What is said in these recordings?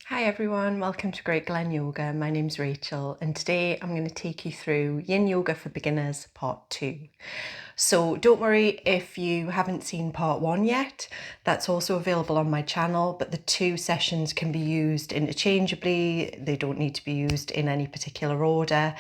Hi everyone, welcome to Great Glen Yoga. My name's Rachel and today I'm going to take you through Yin Yoga for Beginners Part 2. So don't worry if you haven't seen Part 1 yet, that's also available on my channel, but the two sessions can be used interchangeably, they don't need to be used in any particular order.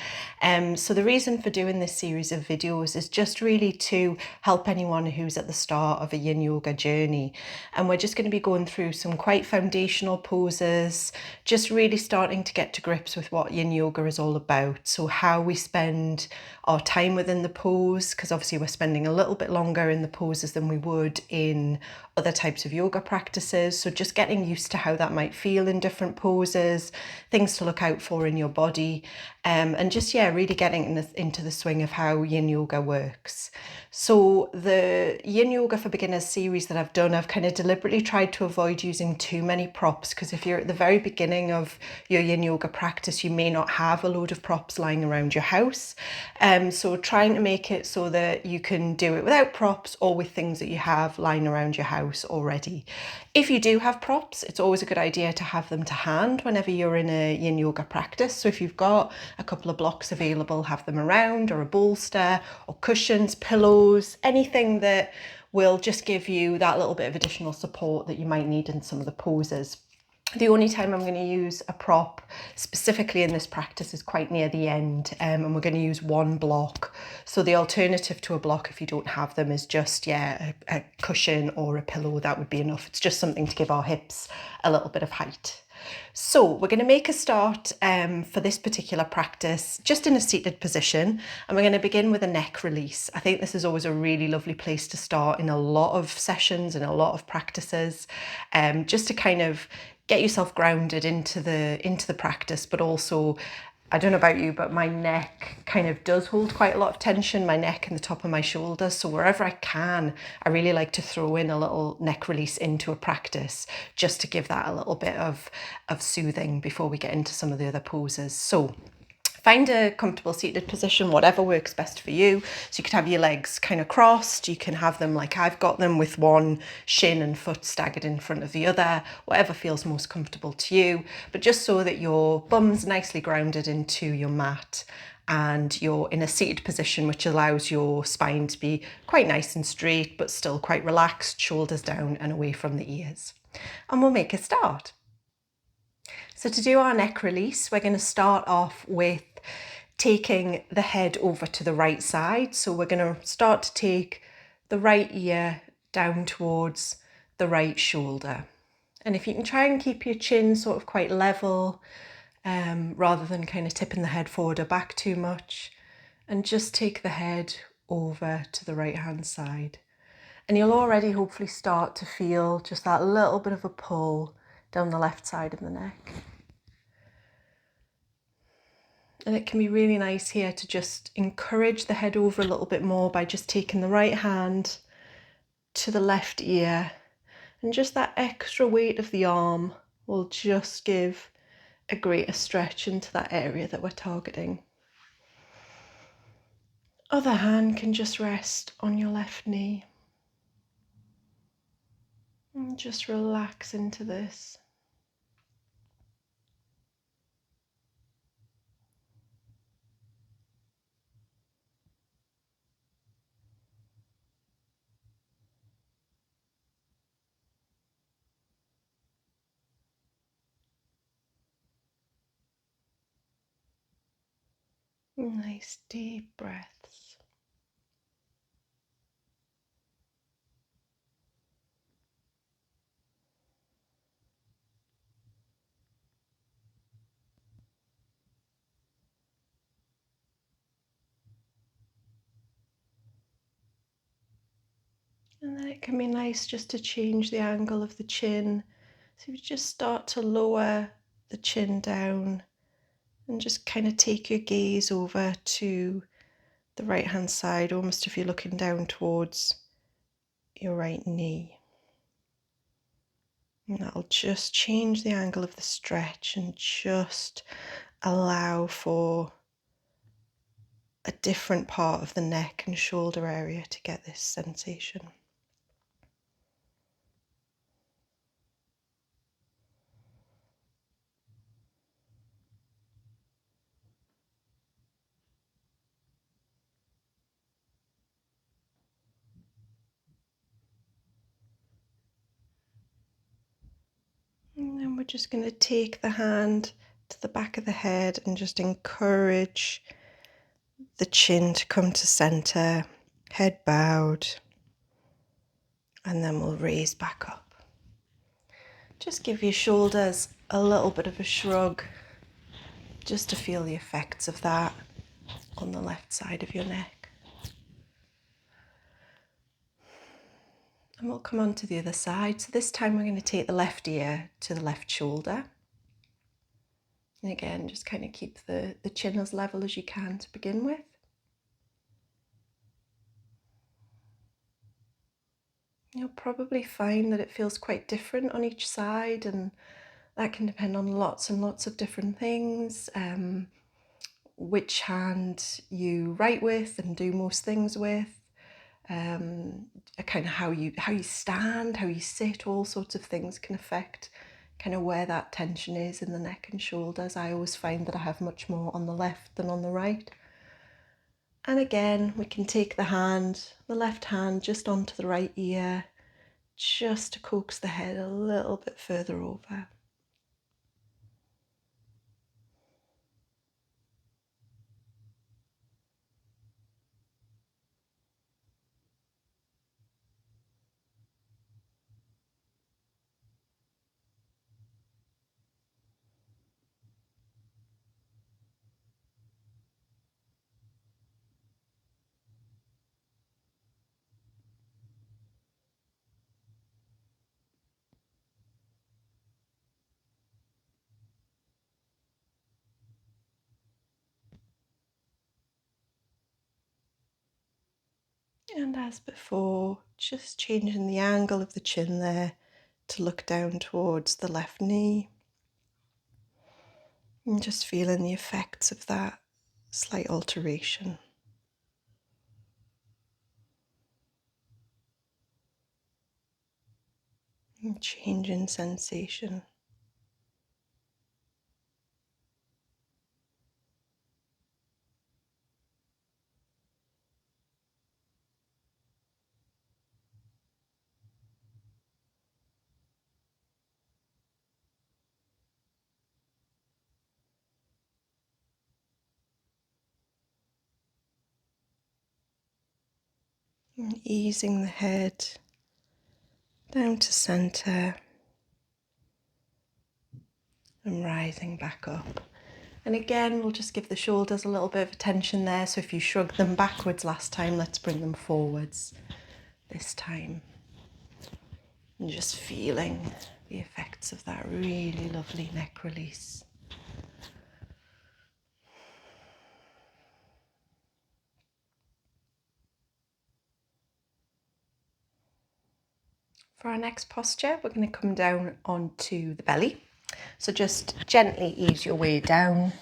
So the reason for doing this series of videos is just really to help anyone who's at the start of a Yin Yoga journey. And we're just going to be going through some quite foundational poses, just really starting to get to grips with what Yin Yoga is all about. So how we spend our time within the pose, because obviously we're spending a little bit longer in the poses than we would in other types of yoga practices. So just getting used to how that might feel in different poses, things to look out for in your body, and just, really getting into the swing of how Yin Yoga works. So the Yin Yoga for Beginners series that I've done, I've kind of deliberately tried to avoid using too many props, because if you're at the very beginning of your Yin Yoga practice, you may not have a load of props lying around your house. So trying to make it so that you can do it without props or with things that you have lying around your house already. If you do have props, it's always a good idea to have them to hand whenever you're in a Yin Yoga practice. So if you've got a couple of blocks available, have them around, or a bolster or cushions, pillows, anything that will just give you that little bit of additional support that you might need in some of the poses. The only time I'm going to use a prop specifically in this practice is quite near the end, and we're going to use one block. So the alternative to a block, if you don't have them, is just a cushion or a pillow. That would be enough. It's just something to give our hips a little bit of height. So we're going to make a start for this particular practice just in a seated position, and we're going to begin with a neck release. I think this is always a really lovely place to start in a lot of sessions and a lot of practices, just to kind of get yourself grounded into the practice, but also, I don't know about you, but my neck kind of does hold quite a lot of tension, my neck and the top of my shoulders. So wherever I can, I really like to throw in a little neck release into a practice just to give that a little bit of soothing before we get into some of the other poses. So find a comfortable seated position, whatever works best for you. So you could have your legs kind of crossed. You can have them like I've got them, with one shin and foot staggered in front of the other, whatever feels most comfortable to you. But just so that your bum's nicely grounded into your mat and you're in a seated position, which allows your spine to be quite nice and straight, but still quite relaxed, shoulders down and away from the ears. And we'll make a start. So to do our neck release, we're going to start off with taking the head over to the right side. So we're going to start to take the right ear down towards the right shoulder. And if you can try and keep your chin sort of quite level, rather than kind of tipping the head forward or back too much, and just take the head over to the right hand side. And you'll already hopefully start to feel just that little bit of a pull down the left side of the neck. And it can be really nice here to just encourage the head over a little bit more by just taking the right hand to the left ear, and just that extra weight of the arm will just give a greater stretch into that area that we're targeting. Other hand can just rest on your left knee. And just relax into this. Nice deep breaths. And then it can be nice just to change the angle of the chin. So you just start to lower the chin down and just kind of take your gaze over to the right hand side, almost if you're looking down towards your right knee. And that'll just change the angle of the stretch and just allow for a different part of the neck and shoulder area to get this sensation. just going to take the hand to the back of the head and just encourage the chin to come to center, head bowed, and then we'll raise back up. Just give your shoulders a little bit of a shrug, just to feel the effects of that on the left side of your neck. And we'll come on to the other side. So this time we're going to take the left ear to the left shoulder. And again, just kind of keep the chin as level as you can to begin with. You'll probably find that it feels quite different on each side, and that can depend on lots and lots of different things. Which hand you write with and do most things with. Kind of how you stand, how you sit, all sorts of things can affect kind of where that tension is in the neck and shoulders. I always find that I have much more on the left than on the right. And again, we can take the left hand just onto the right ear, just to coax the head a little bit further over. And as before, just changing the angle of the chin there to look down towards the left knee. And just feeling the effects of that slight alteration. And change in sensation. And easing the head down to center and rising back up. And again, we'll just give the shoulders a little bit of attention there. So if you shrugged them backwards last time, let's bring them forwards this time. And just feeling the effects of that really lovely neck release. For our next posture, we're going to come down onto the belly. So just gently ease your way down.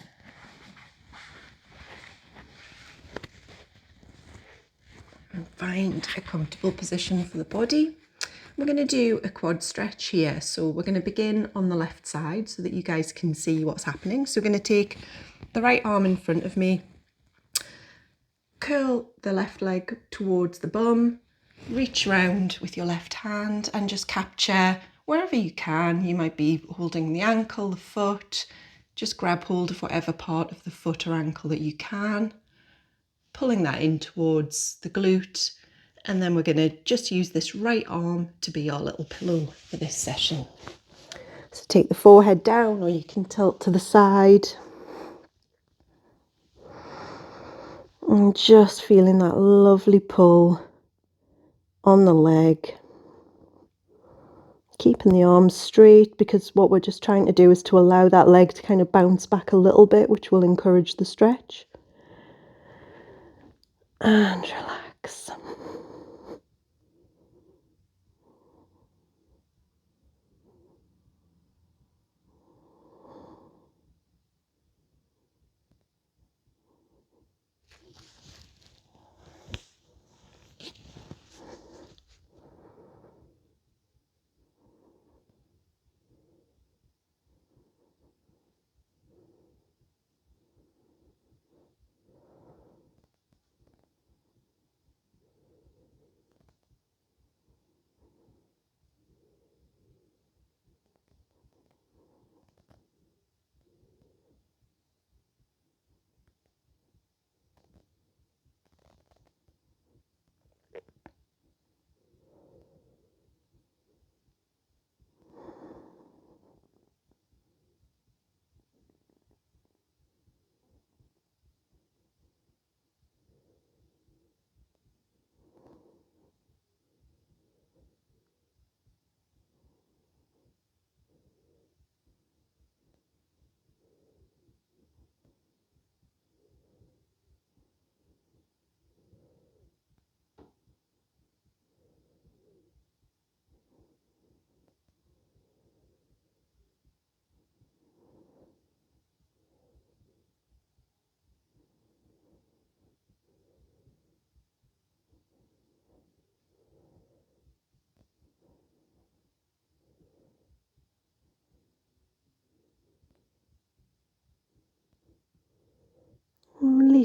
And find a comfortable position for the body. We're going to do a quad stretch here. So we're going to begin on the left side so that you guys can see what's happening. So we're going to take the right arm in front of me, curl the left leg towards the bum, reach round with your left hand and just capture wherever you can. You might be holding the ankle, the foot, just grab hold of whatever part of the foot or ankle that you can, pulling that in towards the glute. And then we're going to just use this right arm to be our little pillow for this session. So take the forehead down, or you can tilt to the side. And just feeling that lovely pull on the leg. Keeping the arms straight, because what we're just trying to do is to allow that leg to kind of bounce back a little bit, which will encourage the stretch. And relax.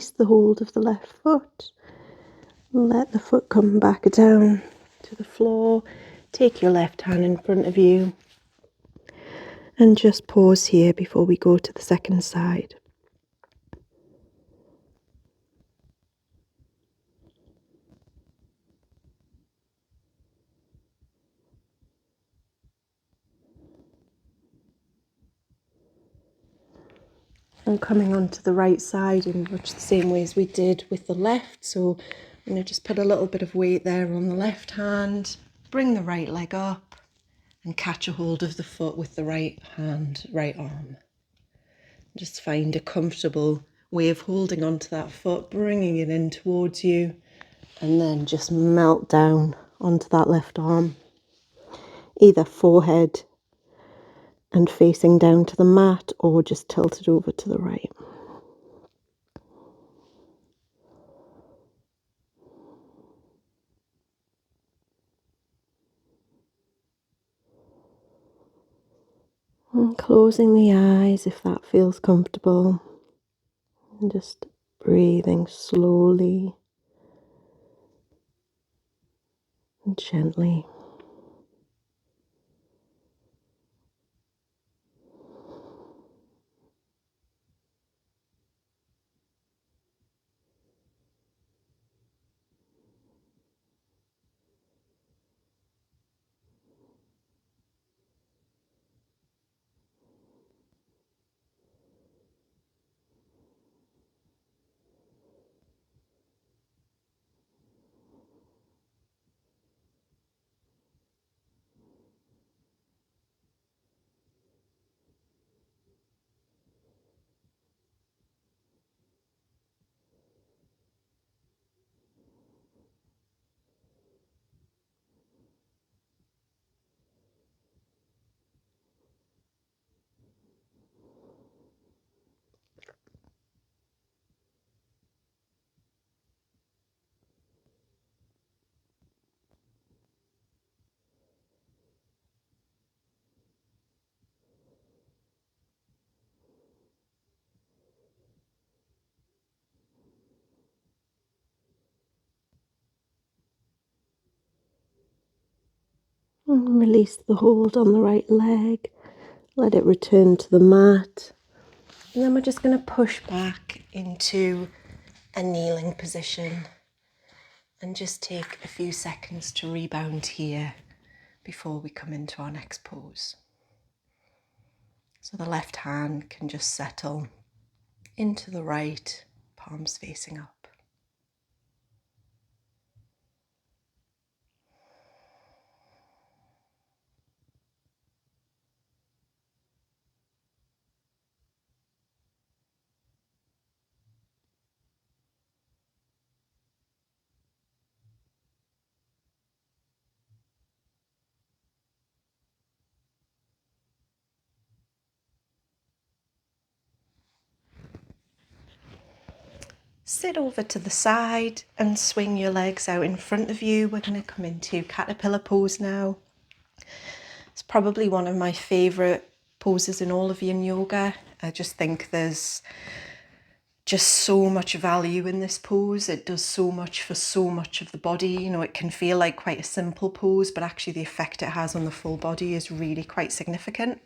release the hold of the left foot. Let the foot come back down to the floor. Take your left hand in front of you and just pause here before we go to the second side. And coming onto the right side in much the same way as we did with the left. So I'm going to just put a little bit of weight there on the left hand, bring the right leg up and catch a hold of the foot with the right hand, right arm. Just find a comfortable way of holding onto that foot, bringing it in towards you, and then just melt down onto that left arm, either forehead and facing down to the mat or just tilted over to the right. And closing the eyes if that feels comfortable. And just breathing slowly and gently. And release the hold on the right leg. Let it return to the mat. And then we're just going to push back into a kneeling position and just take a few seconds to rebound here before we come into our next pose. So the left hand can just settle into the right, palms facing up. Sit over to the side and swing your legs out in front of you. We're going to come into caterpillar pose now. It's probably one of my favourite poses in all of Yin Yoga. I just think there's just so much value in this pose. It does so much for so much of the body. You know, it can feel like quite a simple pose, but actually the effect it has on the full body is really quite significant.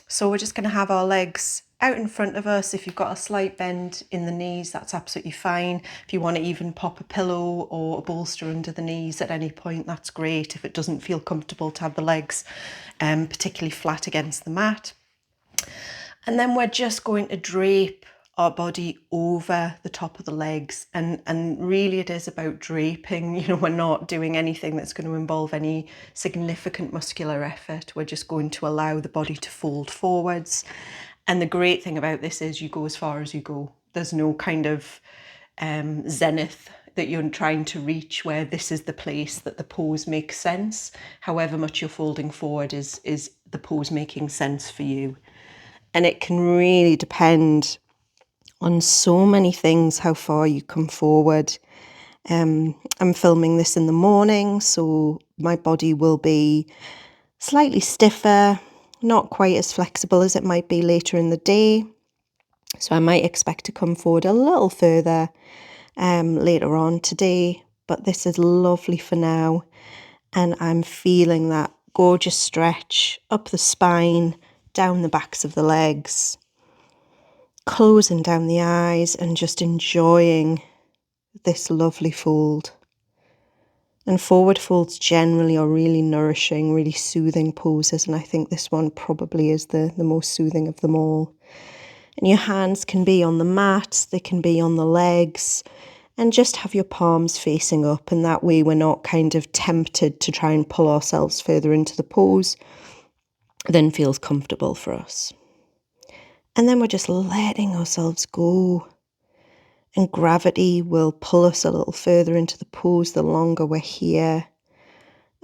So we're just going to have our legs out in front of us. If you've got a slight bend in the knees, that's absolutely fine. If you want to even pop a pillow or a bolster under the knees at any point, that's great. If it doesn't feel comfortable to have the legs particularly flat against the mat. And then we're just going to drape our body over the top of the legs, and really it is about draping. You know, we're not doing anything that's going to involve any significant muscular effort. We're just going to allow the body to fold forwards. And the great thing about this is you go as far as you go. There's no kind of zenith that you're trying to reach where this is the place that the pose makes sense. However much you're folding forward is the pose making sense for you. And it can really depend on so many things how far you come forward. I'm filming this in the morning, so my body will be slightly stiffer, not quite as flexible as it might be later in the day. So I might expect to come forward a little further later on today, but this is lovely for now. And I'm feeling that gorgeous stretch up the spine, down the backs of the legs, closing down the eyes and just enjoying this lovely fold. And forward folds generally are really nourishing, really soothing poses, and I think this one probably is the most soothing of them all. And your hands can be on the mat, they can be on the legs, and just have your palms facing up, and that way we're not kind of tempted to try and pull ourselves further into the pose than feels comfortable for us. And then we're just letting ourselves go. And gravity will pull us a little further into the pose the longer we're here.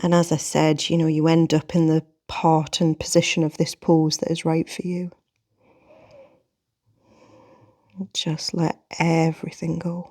And as I said, you end up in the part and position of this pose that is right for you. Just let everything go.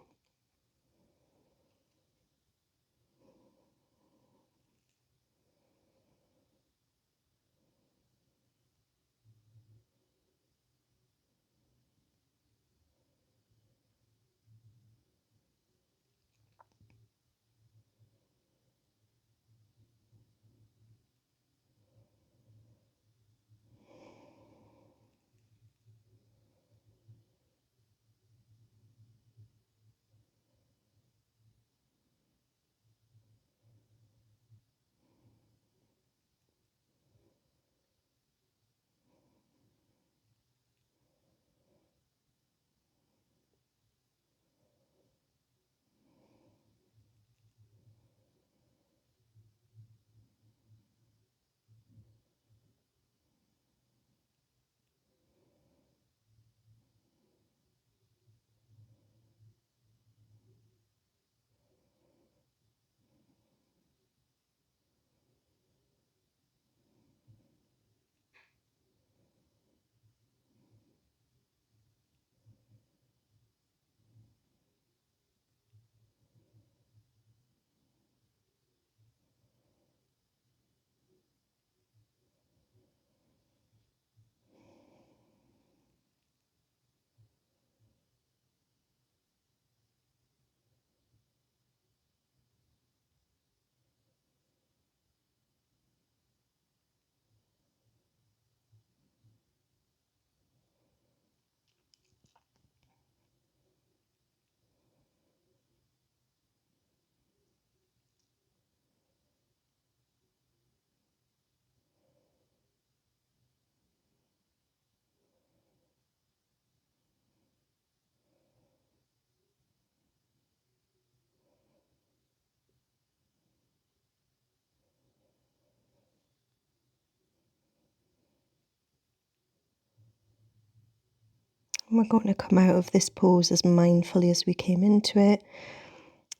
And we're going to come out of this pose as mindfully as we came into it.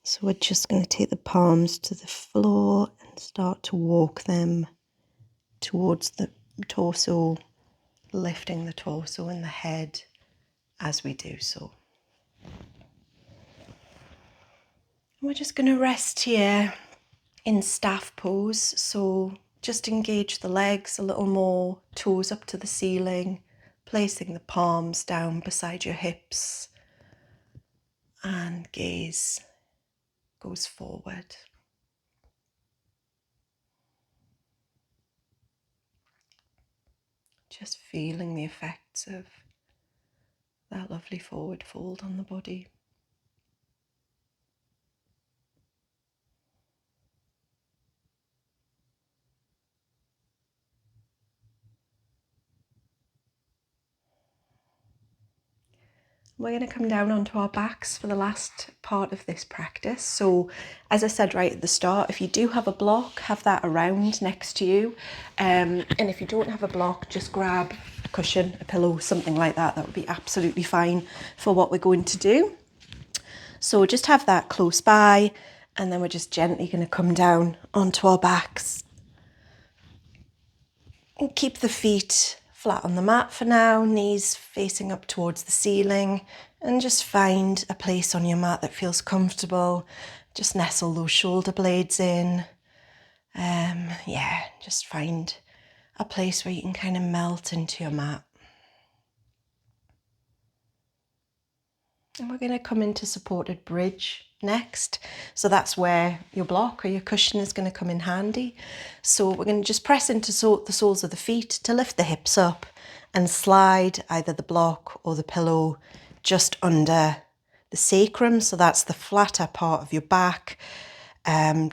So we're just going to take the palms to the floor and start to walk them towards the torso, lifting the torso and the head as we do so. We're just going to rest here in staff pose, so just engage the legs a little more, toes up to the ceiling, placing the palms down beside your hips, and gaze goes forward. Just feeling the effects of that lovely forward fold on the body. We're going to come down onto our backs for the last part of this practice. So as I said right at the start, if you do have a block, have that around next to you. And if you don't have a block, just grab a cushion, a pillow, something like that. That would be absolutely fine for what we're going to do. So just have that close by, and then we're just gently going to come down onto our backs. And keep the feet flat on the mat for now, knees facing up towards the ceiling, and just find a place on your mat that feels comfortable. Just nestle those shoulder blades in. Just find a place where you can kind of melt into your mat. And we're going to come into supported bridge next. So that's where your block or your cushion is going to come in handy. So we're going to just press into the soles of the feet to lift the hips up and slide either the block or the pillow just under the sacrum. So that's the flatter part of your back,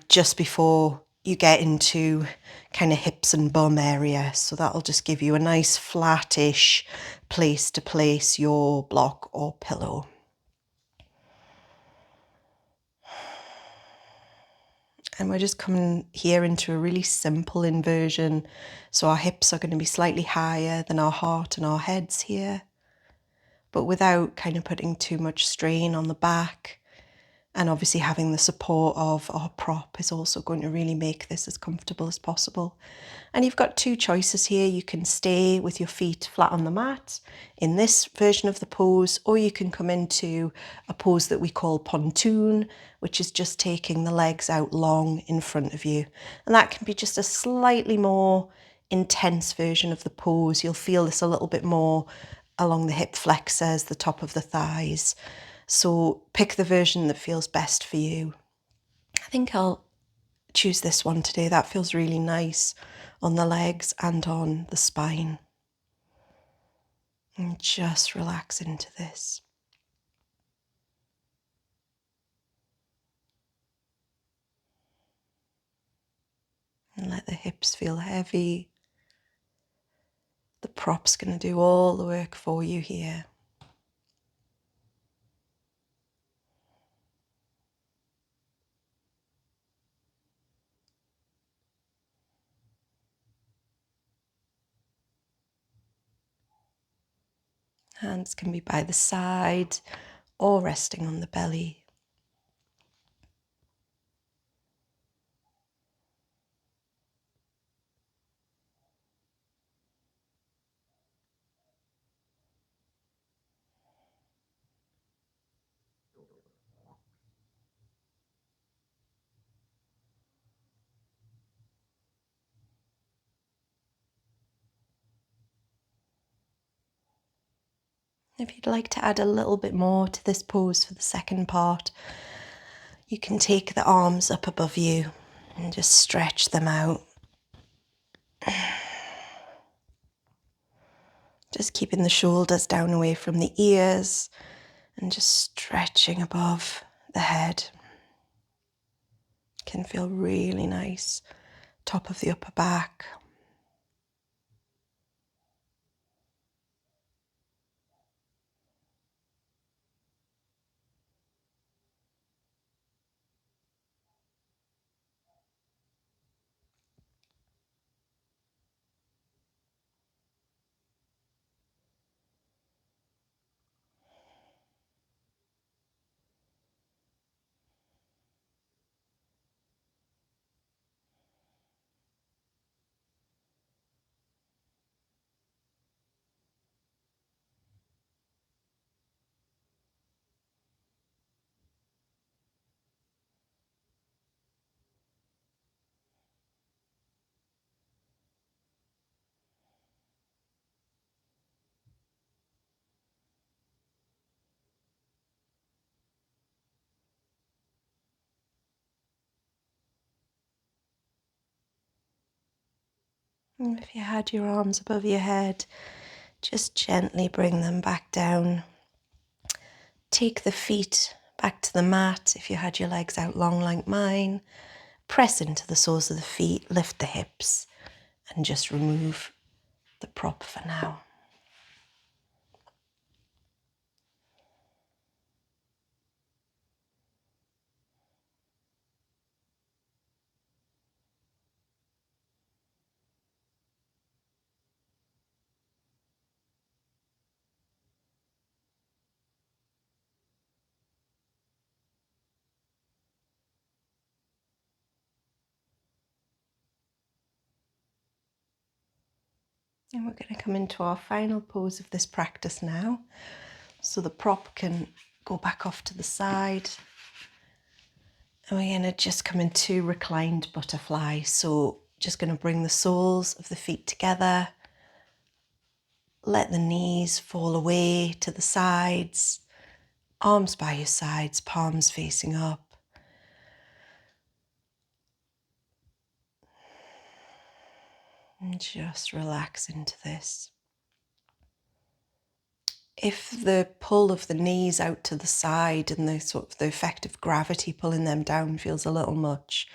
just before you get into kind of hips and bum area. So that'll just give you a nice flattish place to place your block or pillow. And we're just coming here into a really simple inversion. So our hips are going to be slightly higher than our heart and our heads here, but without kind of putting too much strain on the back. And obviously having the support of our prop is also going to really make this as comfortable as possible. And you've got two choices here. You can stay with your feet flat on the mat in this version of the pose, or you can come into a pose that we call pontoon, which is just taking the legs out long in front of you. And that can be just a slightly more intense version of the pose. You'll feel this a little bit more along the hip flexors, the top of the thighs. So pick the version that feels best for you. I think I'll choose this one today. That feels really nice on the legs and on the spine. And just relax into this. And let the hips feel heavy. The prop's going to do all the work for you here. Hands can be by the side or resting on the belly. If you'd like to add a little bit more to this pose for the second part, you can take the arms up above you and just stretch them out. Just keeping the shoulders down away from the ears and just stretching above the head. Can feel really nice. Top of the upper back. And if you had your arms above your head, just gently bring them back down. Take the feet back to the mat if you had your legs out long like mine. Press into the soles of the feet, lift the hips, and just remove the prop for now. And we're going to come into our final pose of this practice now. So the prop can go back off to the side. And we're going to just come into reclined butterfly. So just going to bring the soles of the feet together. Let the knees fall away to the sides. Arms by your sides, palms facing up. And just relax into this. If the pull of the knees out to the side and the sort of the effect of gravity pulling them down feels a little much,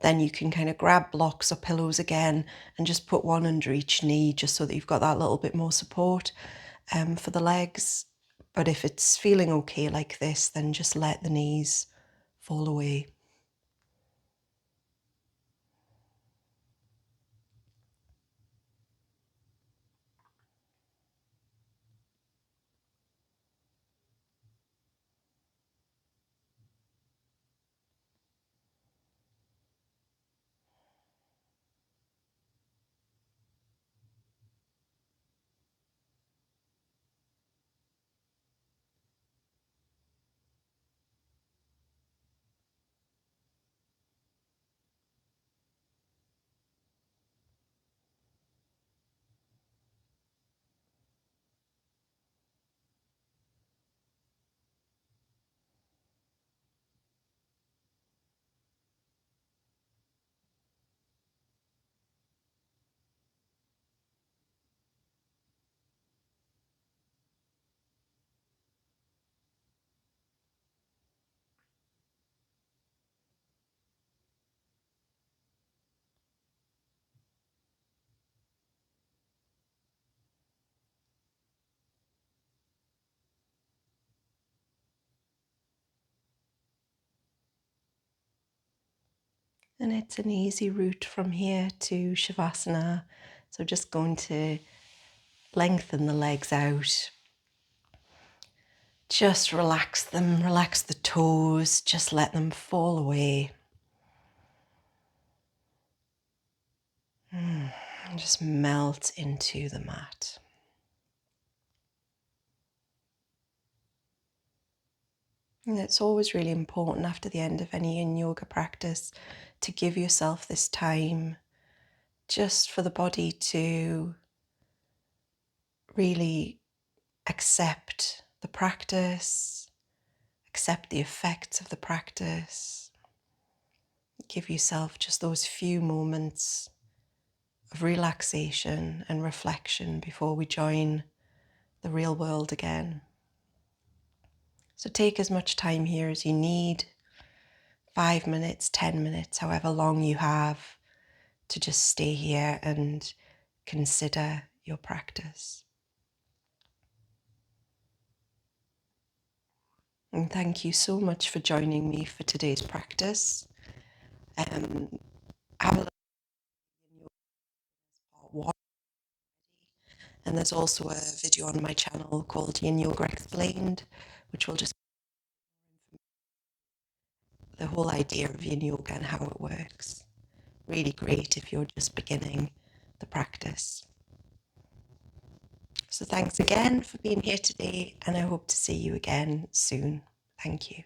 then you can kind of grab blocks or pillows again and just put one under each knee just so that you've got that little bit more support for the legs. But if it's feeling okay like this, then just let the knees fall away. And it's an easy route from here to Shavasana. So just going to lengthen the legs out. Just relax them, relax the toes, just let them fall away. And just melt into the mat. And it's always really important after the end of any Yin Yoga practice to give yourself this time just for the body to really accept the practice, accept the effects of the practice. Give yourself just those few moments of relaxation and reflection before we join the real world again. So take as much time here as you need, 5 minutes, 10 minutes, however long you have to just stay here and consider your practice. And thank you so much for joining me for today's practice. Have a look at part 1. And there's also a video on my channel called Yin Yoga Explained, which will just the whole idea of Yin Yoga and how it works. Really great if you're just beginning the practice. So thanks again for being here today, and I hope to see you again soon. Thank you.